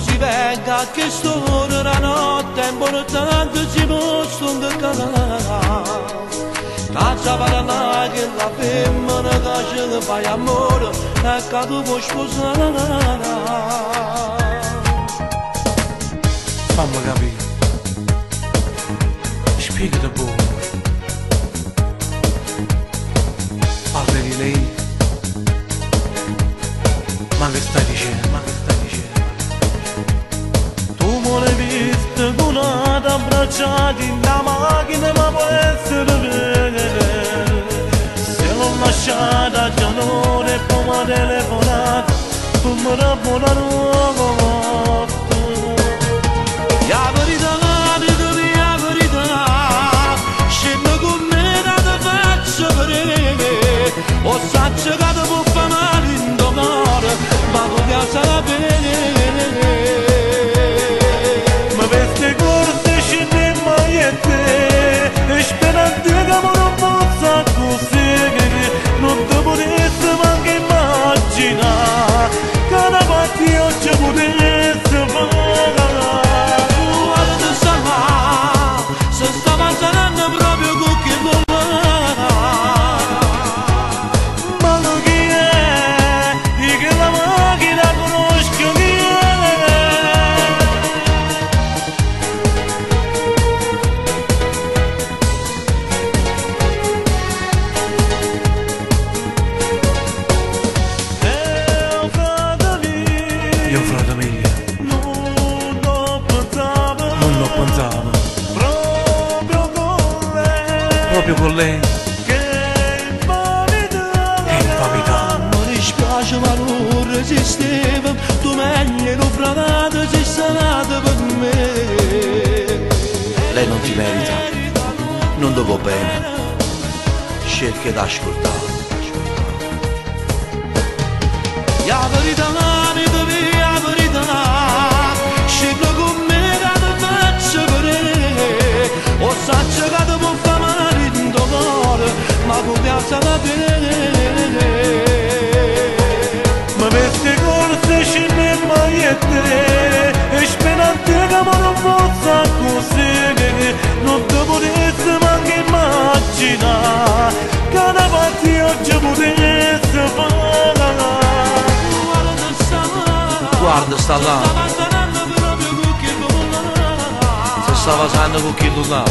si venga che storia la notte importante ci posso indicare. Caccia varana che la femmina che fai amore e che tu puoi sposare. Fammi capire, spiegati un po'. Parli di lei, ma che stai dicendo? Tu me l'hai vista con un'altra abbracciata in la macchina, ma può essere vero. Se l'ho lasciata già non è poi mi ha telefonato, tu mi rabbona nuovo. La verità, la verità, scendo con me da te faccio vedere. Ho saccio che ti può fare male in domani, ma tu piace la bene. Ma queste corse scende in magliette, e sperando che non possa così, non ti potessi manco immaginare, che una parte oggi potessi fare. Se stava salendo proprio con chi voleva. Ma lo chi è? Di che la macchina conosco chi è? Un frate mio. Io frate mio. Non lo pensavo. Proprio con lei. Che infamità. Mi dispiace ma non resistevo, tu meglio non fratata sei stata per me. Lei non ti merita, non dopo bene, cerca di ascoltare. La verità, la verità, scendo con me che ti faccio vedere. Ho saccio che ti può fare male in domani, ma tu piace la bene. Ma queste corse scende in magliette, e sperando che non possa così, non ti potessi manco immaginare, che una parte oggi potessi fare. Guarda, sta là, se stava usando con chi tu là.